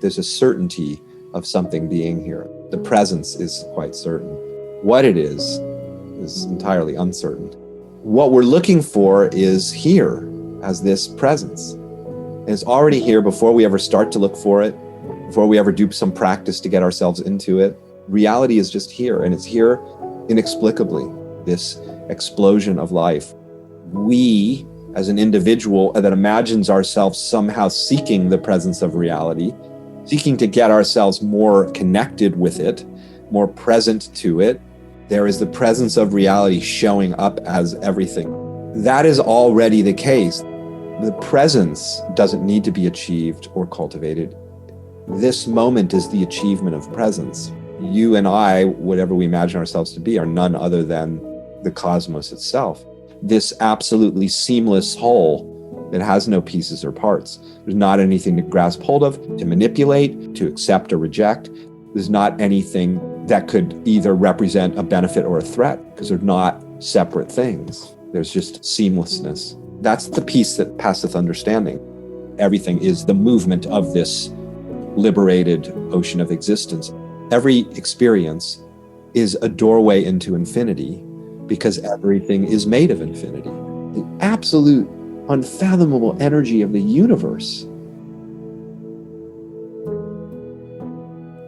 there's a certainty of something being here. The presence is quite certain. What it is entirely uncertain. What we're looking for is here as this presence. And it's already here before we ever start to look for it, before we ever do some practice to get ourselves into it. Reality is just here, and it's here inexplicably, this explosion of life. We, as an individual that imagines ourselves somehow seeking the presence of reality, seeking to get ourselves more connected with it, more present to it, there is the presence of reality showing up as everything. That is already the case. The presence doesn't need to be achieved or cultivated. This moment is the achievement of presence. You and I, whatever we imagine ourselves to be, are none other than the cosmos itself. This absolutely seamless whole that has no pieces or parts. There's not anything to grasp hold of, to manipulate, to accept or reject. There's not anything that could either represent a benefit or a threat, because they're not separate things. There's just seamlessness. That's the piece that passeth understanding. Everything is the movement of this liberated ocean of existence. Every experience is a doorway into infinity, because everything is made of infinity. The absolute unfathomable energy of the universe.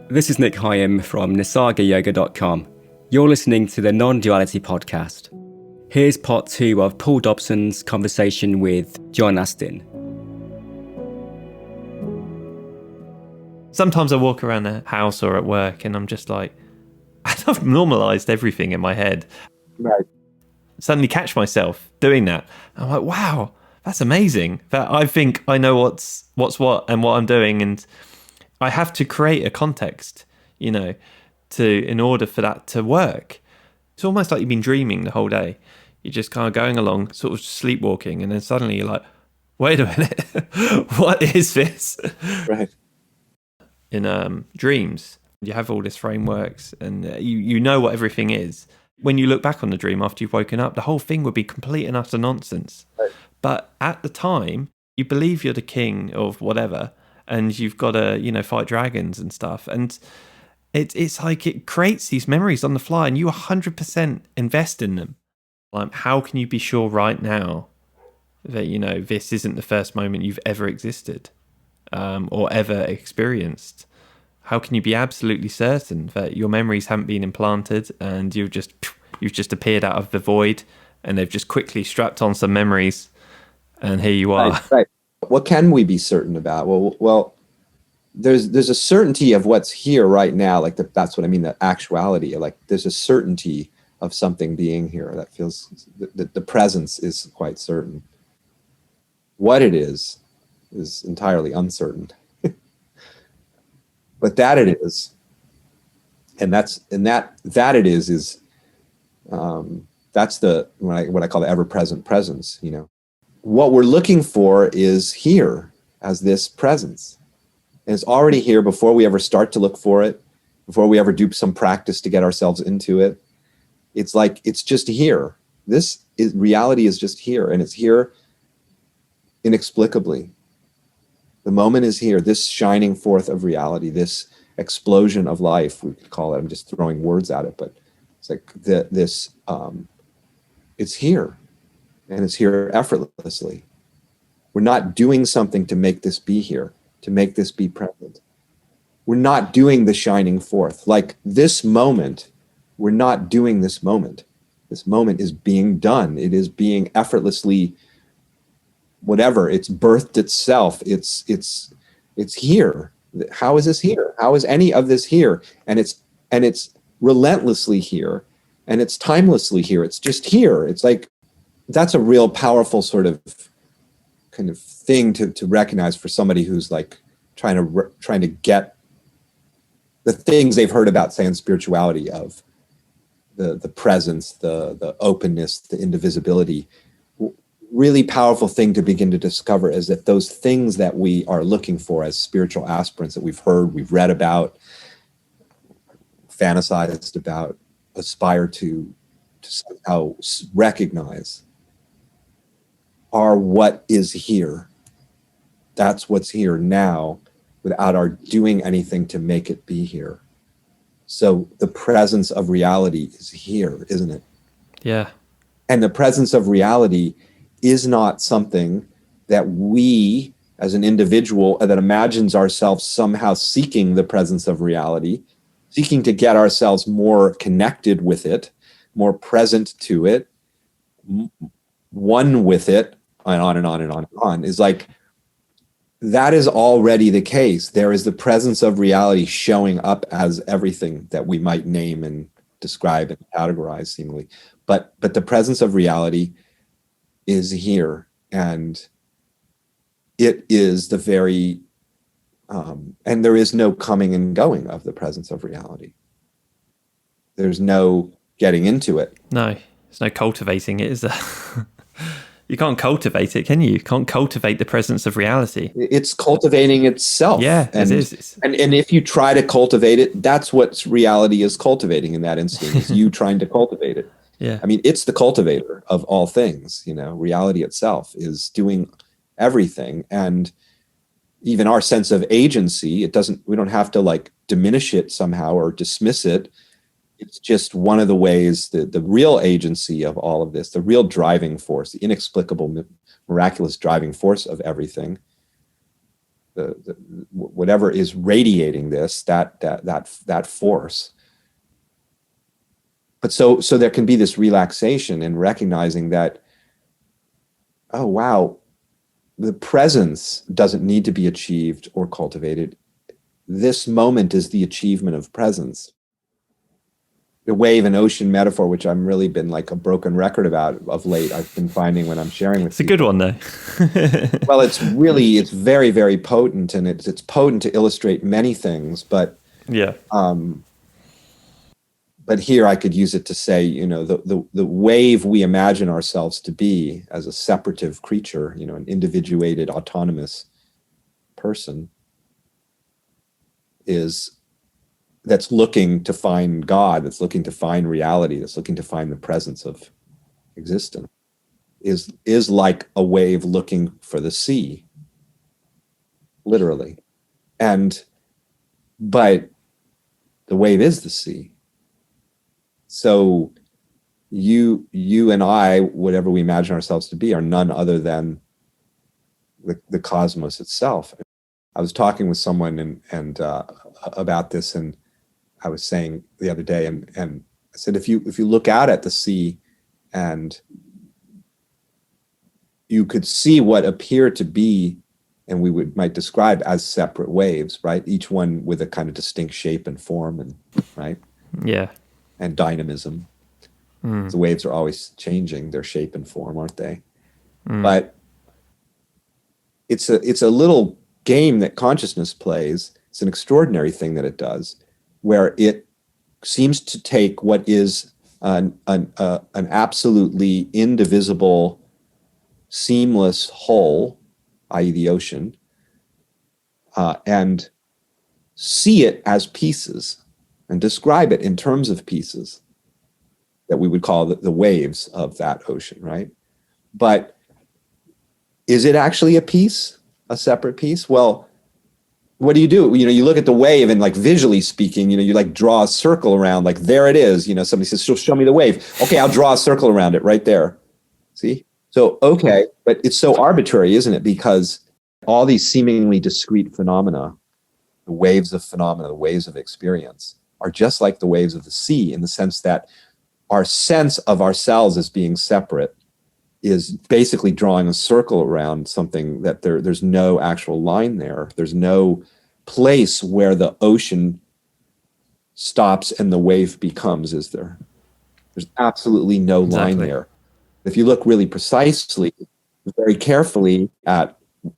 This is Nick Hyam from nisargayoga.com. You're listening to the Nonduality podcast. Here's part 2 of Paul Dobson's conversation with John Astin. Sometimes I walk around the house or at work and I'm just like, I've normalized everything in my head. Right. Suddenly catch myself doing that. I'm like, wow, that's amazing. That I think I know what's what and what I'm doing, and I have to create a context, in order for that to work. It's almost like you've been dreaming the whole day. You're just kind of going along, sort of sleepwalking, and then suddenly you're like, wait a minute, what is this? Right. In dreams, you have all these frameworks, and you know what everything is. When you look back on the dream after you've woken up, the whole thing would be complete and utter nonsense. Right. But at the time, you believe you're the king of whatever, and you've got to, fight dragons and stuff. And it's like it creates these memories on the fly, and you 100% invest in them. Like, how can you be sure right now that, this isn't the first moment you've ever existed or ever experienced? How can you be absolutely certain that your memories haven't been implanted and you've just appeared out of the void and they've just quickly strapped on some memories and here you are? Right. What can we be certain about? Well, there's a certainty of what's here right now. Like that's what I mean, the actuality. Like there's a certainty of something being here that feels the presence is quite certain. What it is entirely uncertain. But that it is, and that it is that's the what I call the ever-present presence. What we're looking for is here as this presence, and it's already here before we ever start to look for it, before we ever do some practice to get ourselves into it. It's like it's just here. Reality is just here, and it's here inexplicably. The moment is here, this shining forth of reality, this explosion of life, we could call it. I'm just throwing words at it, but it's like it's here, and it's here effortlessly. We're not doing something to make this be here, to make this be present. We're not doing the shining forth. Like this moment, we're not doing this moment. This moment is being done. It is being effortlessly whatever, it's birthed itself. It's here. How is this here? How is any of this here? And it's relentlessly here, and it's timelessly here. It's just here. It's like that's a real powerful sort of kind of thing to recognize for somebody who's like trying to get the things they've heard about, say, in spirituality, of the presence, the openness, the indivisibility. Really powerful thing to begin to discover is that those things that we are looking for as spiritual aspirants that we've heard, we've read about, fantasized about, aspire to somehow recognize are what is here. That's what's here now. without our doing anything to make it be here. So the presence of reality is here, isn't it? Yeah. And the presence of reality is not something that we, as an individual that imagines ourselves somehow seeking the presence of reality, seeking to get ourselves more connected with it, more present to it, one with it, and on and on and on and on, is like, that is already the case. There is the presence of reality showing up as everything that we might name and describe and categorize seemingly. But the presence of reality is here, and it is the very, and there is no coming and going of the presence of reality. There's no getting into it. No, there's no cultivating it, is there? You can't cultivate it, can you? You can't cultivate the presence of reality. It's cultivating itself. Yeah, it is. And if you try to cultivate it, that's what reality is cultivating in that instant, is you trying to cultivate it. Yeah. I mean, it's the cultivator of all things, you know, reality itself is doing everything. And even our sense of agency, we don't have to like diminish it somehow or dismiss it. It's just one of the ways, the real agency of all of this, the real driving force, the inexplicable, miraculous driving force of everything, whatever is radiating this, that force. But so there can be this relaxation in recognizing that, oh wow, the presence doesn't need to be achieved or cultivated. This moment is the achievement of presence. The wave and ocean metaphor, which I'm really been like a broken record about of late, I've been finding when I'm sharing with people. It's a good one though. Well, it's very, very potent, and it's potent to illustrate many things, but yeah. But here I could use it to say, you know, the wave we imagine ourselves to be as a separative creature, you know, an individuated, autonomous person, that's looking to find God, that's looking to find reality, that's looking to find the presence of existence, is like a wave looking for the sea, literally. But the wave is the sea. So you and I, whatever we imagine ourselves to be, are none other than the cosmos itself. I was talking with someone and about this, and I was saying the other day, and I said, if you look out at the sea, and you could see what appear to be, and we might describe as separate waves, right? Each one with a kind of distinct shape and form, and right? Yeah. And dynamism. The waves are always changing their shape and form, aren't they? But it's a little game that consciousness plays. It's an extraordinary thing that it does, where it seems to take what is an absolutely indivisible, seamless whole, i.e. the ocean, and see it as pieces and describe it in terms of pieces that we would call the waves of that ocean, right? But is it actually a piece, a separate piece? Well, what do? You know, you look at the wave, and like visually speaking, you know, you like draw a circle around, like there it is. You know, somebody says, show me the wave. Okay, I'll draw a circle around it right there. See? So, okay, but it's so arbitrary, isn't it? Because all these seemingly discrete phenomena, the waves of phenomena, the waves of experience, are just like the waves of the sea, in the sense that our sense of ourselves as being separate is basically drawing a circle around something that there's no actual line there. There's no place where the ocean stops and the wave becomes, is there? There's absolutely no line there. If you look really precisely, very carefully at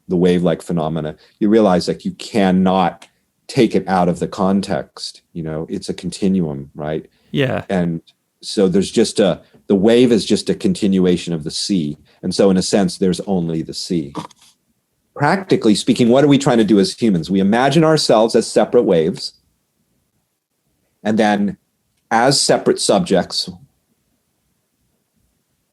the wave-like phenomena, you realize like you cannot take it out of the context. You know, it's a continuum, right? Yeah. And so there's just the wave is just a continuation of the sea. And so in a sense, there's only the sea. Practically speaking, what are we trying to do as humans? We imagine ourselves as separate waves. And then as separate subjects,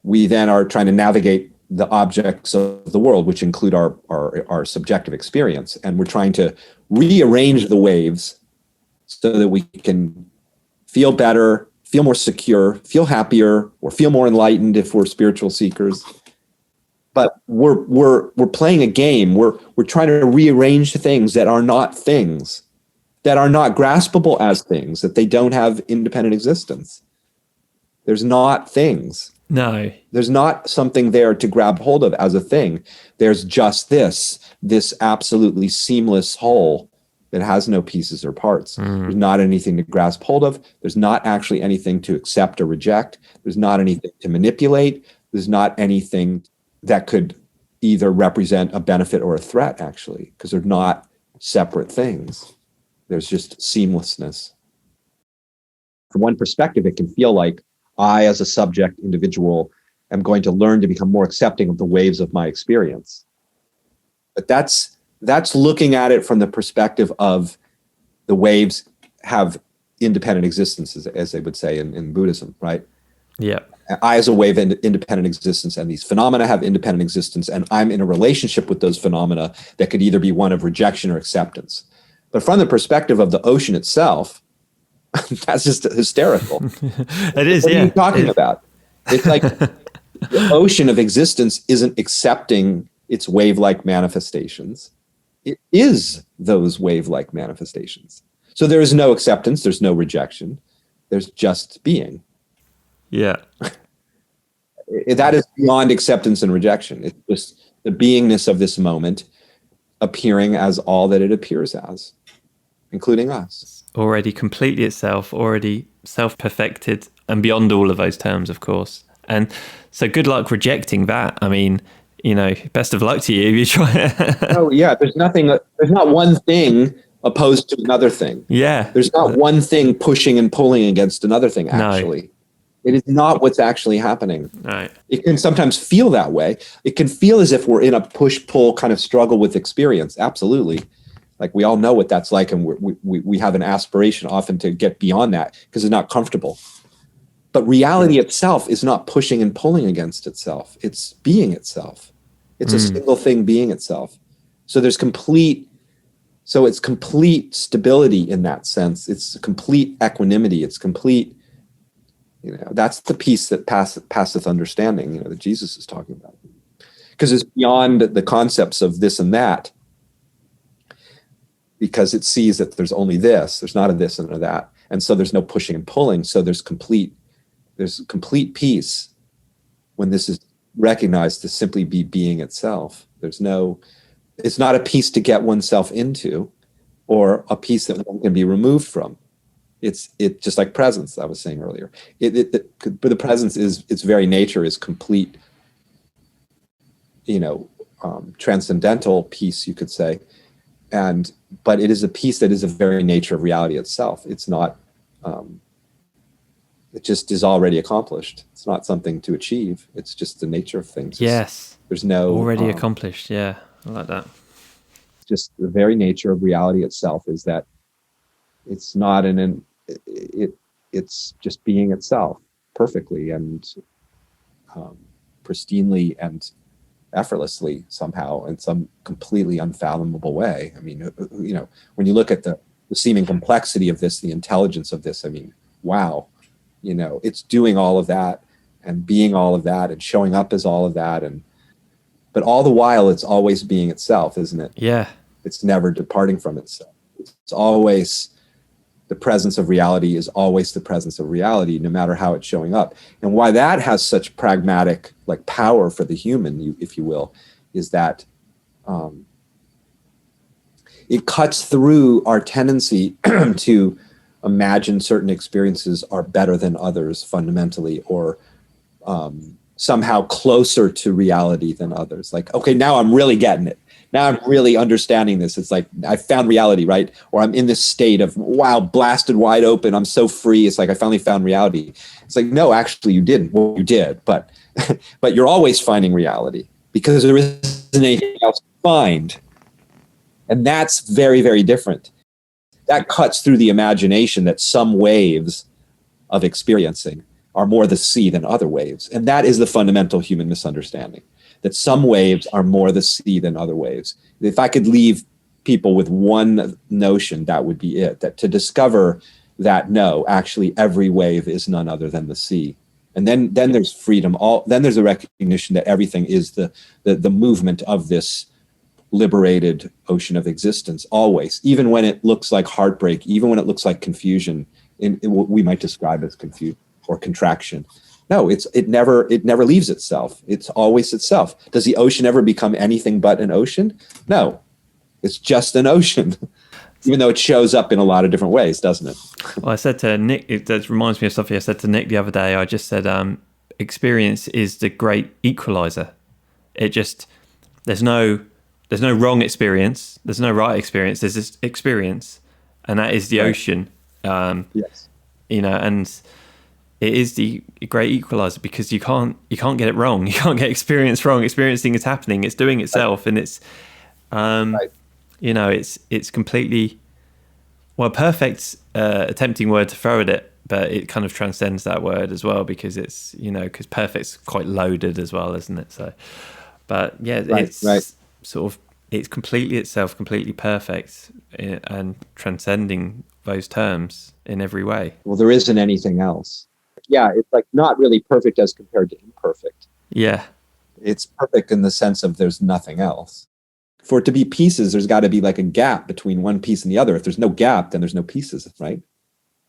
we then are trying to navigate the objects of the world, which include our subjective experience. And we're trying to rearrange the waves so that we can feel better, feel more secure, feel happier, or feel more enlightened if we're spiritual seekers. But we're playing a game. We're trying to rearrange things that are not things, that are not graspable as things, that they don't have independent existence. There's not things. No. There's not something there to grab hold of as a thing. There's just this absolutely seamless whole that has no pieces or parts. There's not anything to grasp hold of. There's not actually anything to accept or reject. There's not anything to manipulate. There's not anything that could either represent a benefit or a threat, actually, because they're not separate things. There's just seamlessness. From one perspective, it can feel like I, as a subject individual, am going to learn to become more accepting of the waves of my experience. But that's looking at it from the perspective of the waves have independent existences, as they would say in Buddhism, right? Yeah. I, as a wave, independent existence, and these phenomena have independent existence, and I'm in a relationship with those phenomena that could either be one of rejection or acceptance. But from the perspective of the ocean itself, that's just hysterical. It is, what yeah. What are you talking about? It's like the ocean of existence isn't accepting its wave-like manifestations. It is those wave-like manifestations. So there is no acceptance, there's no rejection, there's just being. Yeah. That is beyond acceptance and rejection. It's just the beingness of this moment appearing as all that it appears as, including us. Already completely itself, already self-perfected, and beyond all of those terms, of course. And so good luck rejecting that. I mean, best of luck to you if you try. Oh, yeah. There's not one thing opposed to another thing. Yeah. There's not one thing pushing and pulling against another thing, actually. No. It is not what's actually happening. Right. It can sometimes feel that way. It can feel as if we're in a push-pull kind of struggle with experience. Absolutely. Like, we all know what that's like, and we have an aspiration often to get beyond that because it's not comfortable. But reality itself is not pushing and pulling against itself. It's being itself. It's a single thing being itself. So it's complete stability in that sense. It's complete equanimity. It's complete, that's the peace that passeth understanding, that Jesus is talking about. Because it's beyond the concepts of this and that, because it sees that there's only this, there's not a this and a that. And so there's no pushing and pulling. So there's complete peace when this is recognized to simply be being itself. It's not a peace to get oneself into, or a peace that one can be removed from. It's just like presence, I was saying earlier. But the presence its very nature is complete, transcendental peace, you could say. But it is a peace that is the very nature of reality itself. It's not, it just is already accomplished. It's not something to achieve. It's just the nature of things. Yes. There's no... Already accomplished, yeah. I like that. Just the very nature of reality itself is that it's not it's just being itself perfectly and pristinely and effortlessly somehow, in some completely unfathomable way. I mean, when you look at the seeming complexity of this, the intelligence of this, I mean, wow, it's doing all of that and being all of that and showing up as all of that. But all the while, it's always being itself, isn't it? Yeah. It's never departing from itself. It's always, the presence of reality is always the presence of reality, no matter how it's showing up. And why that has such pragmatic power for the human, if you will, is that it cuts through our tendency to imagine certain experiences are better than others fundamentally, or somehow closer to reality than others. Like, okay, now I'm really getting it. Now I'm really understanding this. It's like I found reality, right? Or I'm in this state of, wow, blasted wide open. I'm so free. It's like I finally found reality. It's like, no, actually you didn't. Well, you did, but but you're always finding reality because there isn't anything else to find. And that's very, very different. That cuts through the imagination that some waves of experiencing are more the sea than other waves. And that is the fundamental human misunderstanding. that some waves are more the sea than other waves. If I could leave people with one notion, that would be it, that to discover that no, actually every wave is none other than the sea. And then there's freedom. Then there's a recognition that everything is the movement of this liberated ocean of existence, always, even when it looks like heartbreak, even when it looks like confusion, in what we might describe as confusion or contraction. No, it never leaves itself. It's always itself. Does the ocean ever become anything but an ocean? No, it's just an ocean. Even though it shows up in a lot of different ways, doesn't it? Well, I said to Nick, that reminds me of something I said to Nick the other day. I just said, experience is the great equalizer. There's no wrong experience. There's no right experience. There's this experience, and that is the ocean. Yes. And it is the great equalizer, because you can't get it wrong. You can't get experience wrong. Experiencing is happening. It's doing itself, and it's it's completely, well, perfect, a tempting word to throw at it, but it kind of transcends that word as well, because it's, because perfect's quite loaded as well, isn't it? So, but yeah, sort of, it's completely itself, completely perfect, and transcending those terms in every way. Well, there isn't anything else. Yeah, it's like not really perfect as compared to imperfect. Yeah. It's perfect in the sense of there's nothing else. For it to be pieces, there's got to be like a gap between one piece and the other. If there's no gap, then there's no pieces, right?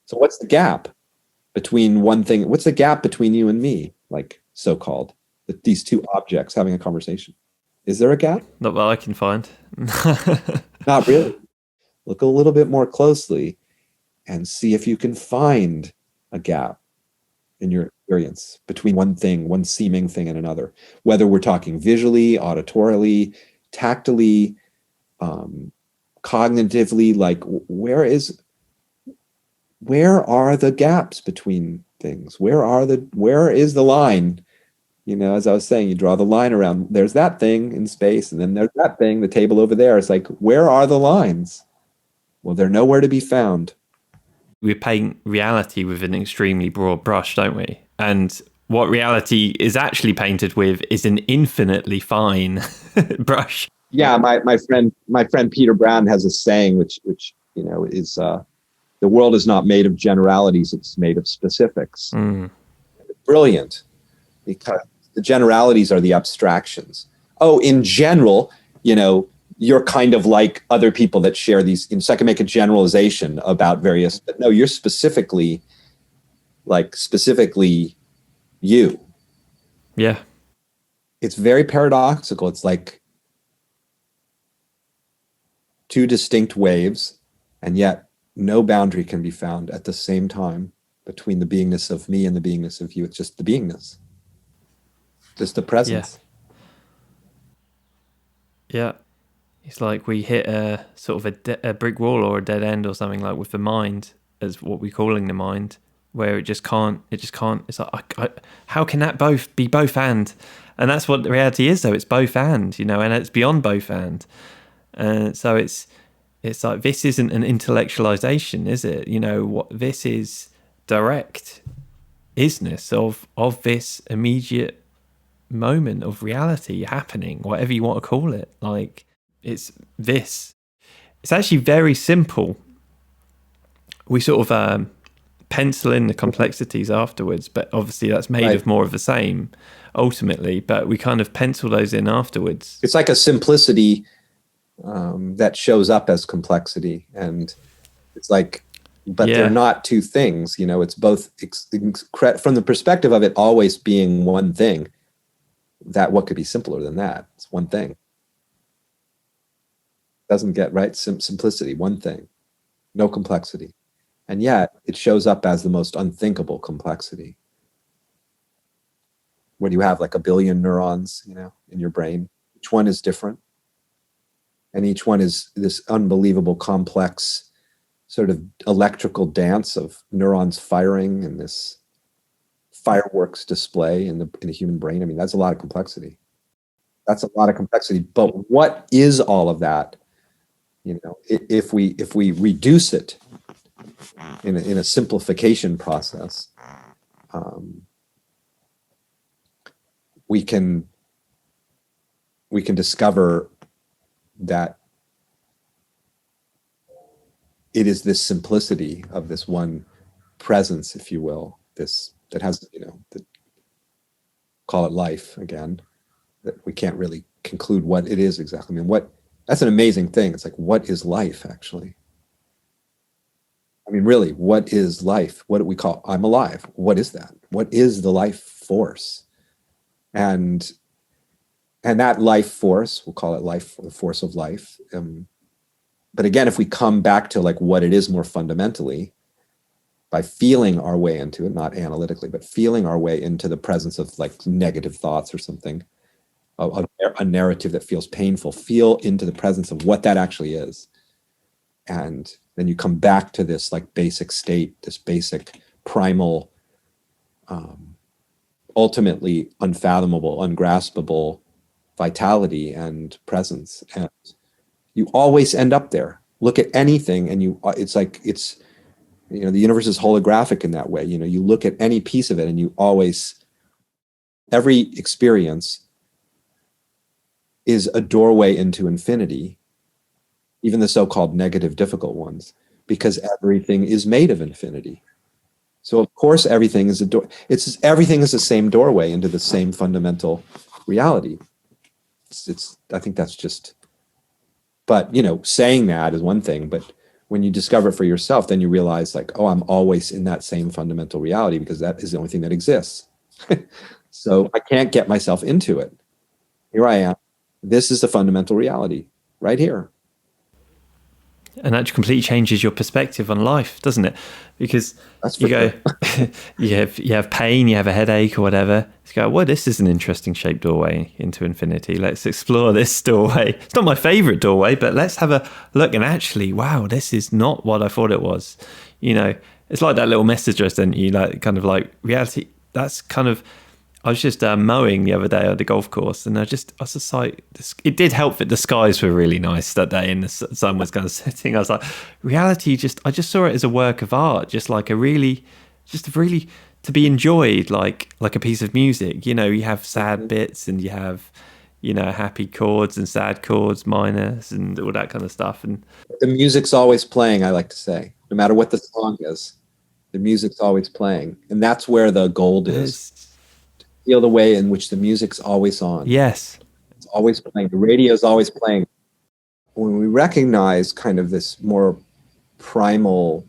So what's the gap between one thing? What's the gap between you and me, like so-called, these two objects having a conversation? Is there a gap? Not that I can find. Not really. Look a little bit more closely and see if you can find a gap in your experience between one thing, one seeming thing, and another. Whether we're talking visually, auditorily, tactily, cognitively, like where are the gaps between things? Where is the line? As I was saying, you draw the line around, there's that thing in space, and then there's that thing, the table over there. It's like, where are the lines? Well, they're nowhere to be found. We paint reality with an extremely broad brush, don't we? And what reality is actually painted with is an infinitely fine brush. Yeah, my friend Peter Brown has a saying which is the world is not made of generalities, it's made of specifics. Brilliant, because the generalities are the abstractions. Oh, in general, you're kind of like other people that share these. So I can make a generalization about various, but no, you're specifically you. Yeah. It's very paradoxical. It's like two distinct waves, and yet no boundary can be found at the same time between the beingness of me and the beingness of you. It's just the beingness, just the presence. Yeah. It's like we hit a sort of a brick wall or a dead end or something, like with the mind, as what we're calling the mind, where it just can't. It's like, how can that be both and that's what the reality is, though. It's both and, and it's beyond both and. So it's like, this isn't an intellectualization, is it? What this is, direct isness of this immediate moment of reality happening, whatever you want to call it. Like, it's actually very simple. We sort of pencil in the complexities afterwards, but obviously that's made of more of the same ultimately, but we kind of pencil those in afterwards. It's like a simplicity that shows up as complexity, and it's like, but they're not two things. It's both from the perspective of it always being one thing. That what could be simpler than that? It's one thing. Doesn't get right. Simplicity, one thing, no complexity, and yet it shows up as the most unthinkable complexity. When you have like a billion neurons, in your brain, each one is different, and each one is this unbelievable complex sort of electrical dance of neurons firing and this fireworks display in the human brain. I mean, that's a lot of complexity. But what is all of that? If we reduce it in a simplification process, we can we can discover that it is this simplicity of this one presence, if you will, this that has, call it life again, that we can't really conclude what it is exactly. I mean, that's an amazing thing. It's like, what is life actually? I mean, really, what is life? What do we call, I'm alive? What is that? What is the life force? And that life force, we'll call it life, the force of life. But again, if we come back to like what it is more fundamentally, by feeling our way into it, not analytically, but feeling our way into the presence of like negative thoughts or something, a narrative that feels painful, feel into the presence of what that actually is. And then you come back to this like basic state, this basic primal, ultimately unfathomable, ungraspable vitality and presence. And you always end up there. Look at anything and the universe is holographic in that way. You look at any piece of it and every experience is a doorway into infinity, even the so-called negative, difficult ones, because everything is made of infinity. So of course, everything is everything is the same doorway into the same fundamental reality. I think that's just, but saying that is one thing, but when you discover it for yourself, then you realize like, oh, I'm always in that same fundamental reality because that is the only thing that exists. So I can't get myself into it. Here I am. This is the fundamental reality right here. And that completely changes your perspective on life, doesn't it? Because you go, you have pain, you have a headache or whatever. You go, well, this is an interesting shaped doorway into infinity. Let's explore this doorway. It's not my favorite doorway, but let's have a look. And actually, wow, this is not what I thought it was. It's like that little message I sent you, like kind of like reality. That's kind of, I was just mowing the other day at the golf course, and I was just like, it did help that the skies were really nice that day and the sun was kind of setting. I was like, reality, I just saw it as a work of art, just like really to be enjoyed, like a piece of music. You have sad bits and you have, happy chords and sad chords, minors and all that kind of stuff. And the music's always playing, I like to say, no matter what the song is, the music's always playing. And that's where the gold is. Feel the way in which the music's always on. Yes. It's always playing. The radio is always playing. When we recognize kind of this more primal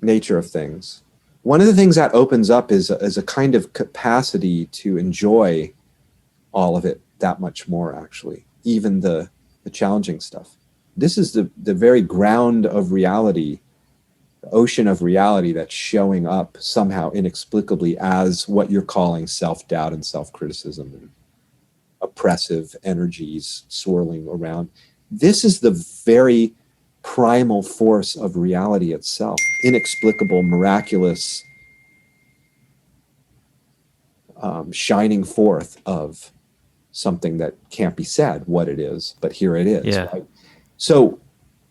nature of things, one of the things that opens up is a kind of capacity to enjoy all of it that much more, actually, even the challenging stuff. This is the very ground of reality, the ocean of reality that's showing up somehow inexplicably as what you're calling self-doubt and self-criticism and oppressive energies swirling around. This is the very primal force of reality itself, inexplicable, miraculous, shining forth of something that can't be said what it is, but here it is. Yeah. Right? So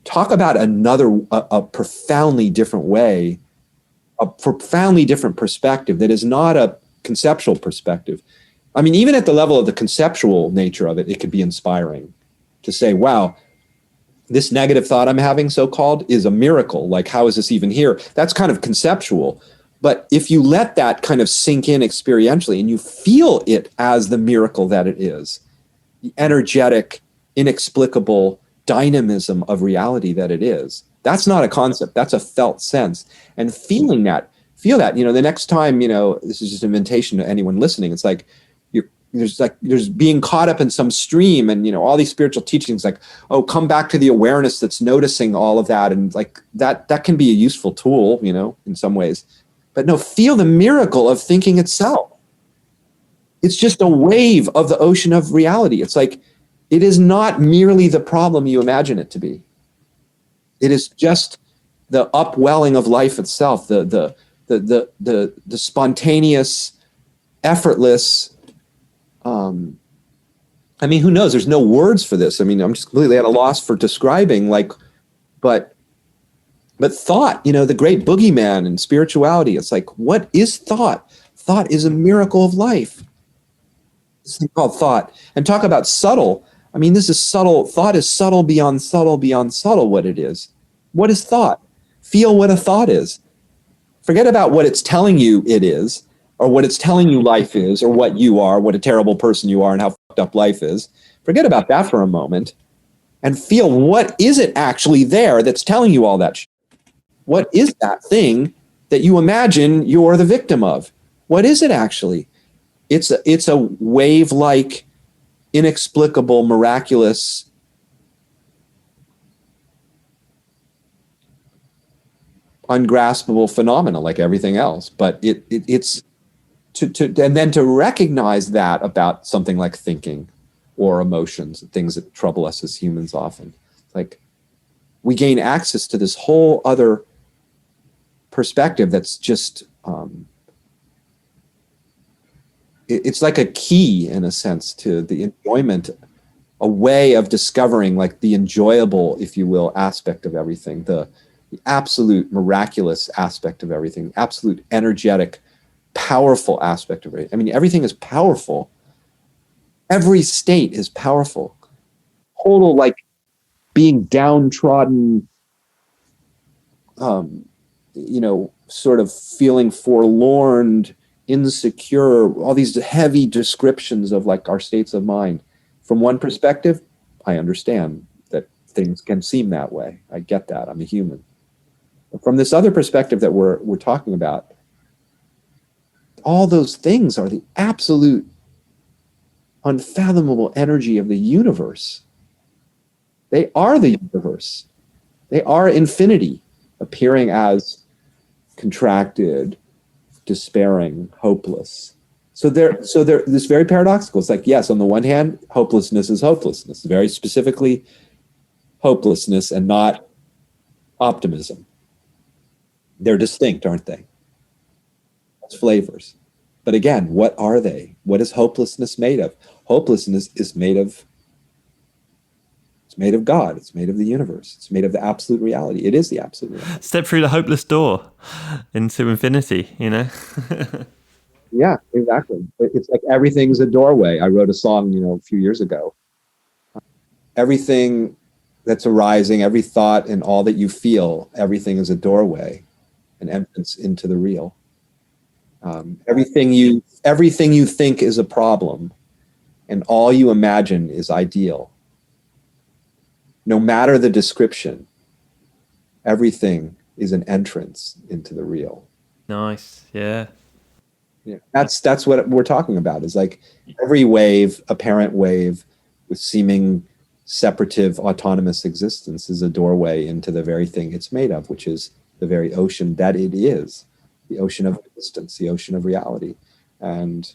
talk about a profoundly different way, a profoundly different perspective that is not a conceptual perspective. I mean, even at the level of the conceptual nature of it, it could be inspiring to say, wow, this negative thought I'm having, so-called, is a miracle. Like, how is this even here? That's kind of conceptual. But if you let that kind of sink in experientially and you feel it as the miracle that it is, the energetic, inexplicable dynamism of reality that it is, that's not a concept, that's a felt sense. And feel that, the next time, this is just an invitation to anyone listening. It's like, there's being caught up in some stream and, all these spiritual teachings like, oh, come back to the awareness that's noticing all of that. And like that can be a useful tool, in some ways. But no, feel the miracle of thinking itself. It's just a wave of the ocean of reality. It's like, it is not merely the problem you imagine it to be. It is just the upwelling of life itself, the spontaneous, effortless. I mean, who knows? There's no words for this. I mean, I'm just completely at a loss for describing, but thought, the great boogeyman in spirituality. It's like, what is thought? Thought is a miracle of life. this thing called thought. And talk about subtle. I mean, this is subtle. Thought is subtle beyond subtle beyond subtle what it is. What is thought? Feel what a thought is. Forget about what it's telling you it is, or what it's telling you life is, or what you are, what a terrible person you are, and how fucked up life is. Forget about that for a moment and feel, what is it actually there that's telling you all that shit? What is that thing that you imagine you're the victim of? What is it actually? It's a wave-like, inexplicable, miraculous, ungraspable phenomena like everything else. But it's and then to recognize that about something like thinking or emotions, things that trouble us as humans often. Like, we gain access to this whole other perspective that's just, it's like a key, in a sense, to the enjoyment, a way of discovering like the enjoyable, if you will, aspect of everything, the absolute miraculous aspect of everything, absolute energetic, powerful aspect of it. I mean, everything is powerful. Every state is powerful. Total, like, being downtrodden, sort of feeling forlorn, insecure, all these heavy descriptions of like our states of mind. From one perspective, I understand that things can seem that way. I get that. I'm a human. But from this other perspective that we're talking about, all those things are the absolute unfathomable energy of the universe. They are the universe. They are infinity, appearing as contracted, despairing, hopeless. So they're this very paradoxical. It's like, yes, on the one hand, hopelessness is hopelessness, very specifically hopelessness and not optimism. They're distinct, aren't they? It's flavors. But again, what are they? What is hopelessness made of? Hopelessness is made of God. It's made of the universe. It's made of the absolute reality. It is the absolute reality. Step through the hopeless door into infinity, Yeah, exactly. It's like everything's a doorway. I wrote a song, a few years ago. Everything that's arising, every thought and all that you feel, everything is a doorway, an entrance into the real. Everything you think is a problem, and all you imagine is ideal. No matter the description, everything is an entrance into the real. Nice, yeah. Yeah, that's what we're talking about. Is like every wave, apparent wave, with seeming separative, autonomous existence, is a doorway into the very thing it's made of, which is the very ocean that it is, the ocean of existence, the ocean of reality. And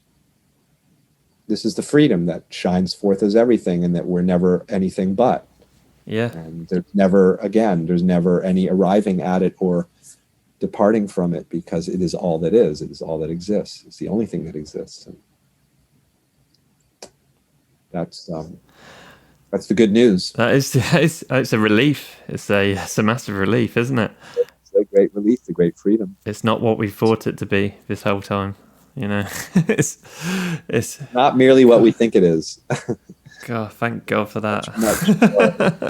this is the freedom that shines forth as everything, and that we're never anything but. Yeah. And there's never any arriving at it or departing from it, because it is all that is. It is all that exists. It's the only thing that exists. And that's the good news. It's a relief. It's a massive relief, isn't it? It's a great relief, a great freedom. It's not what we thought it to be this whole time. It's not merely what we think it is. God, thank God for that. Much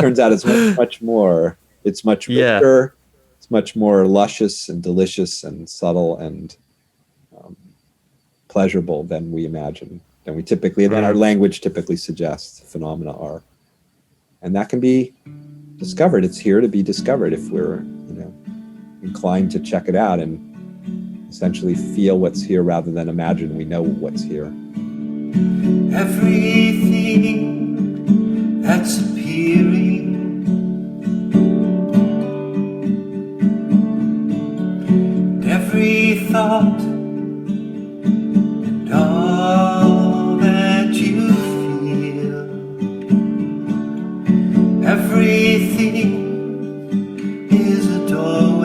turns out it's much more. It's much richer. Yeah. It's much more luscious and delicious and subtle and pleasurable than we imagine, than our language typically suggests phenomena are. And that can be discovered. It's here to be discovered if we're, inclined to check it out and essentially feel what's here rather than imagine we know what's here. Everything that's appearing, every thought and all that you feel, everything is a doorway.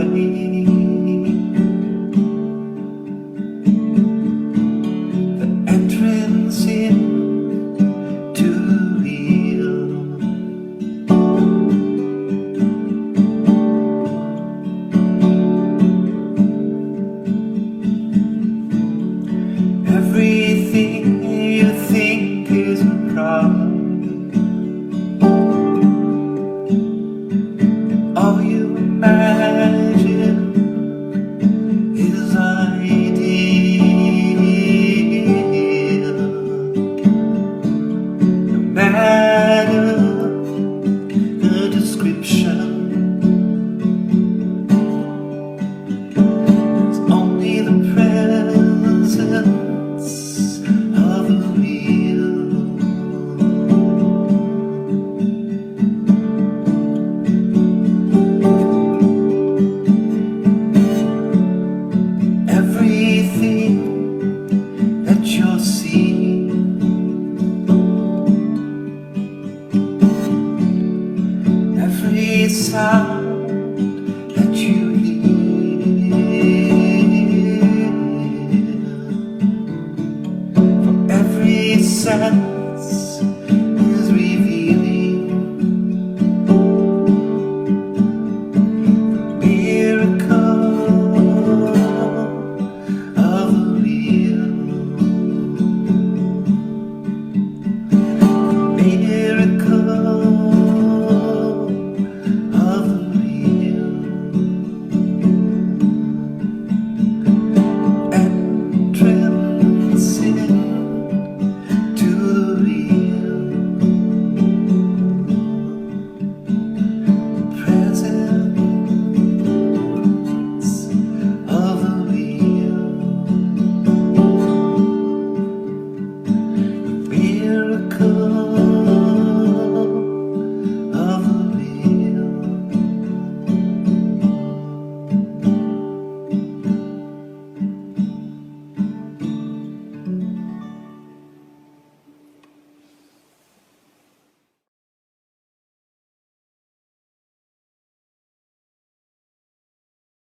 out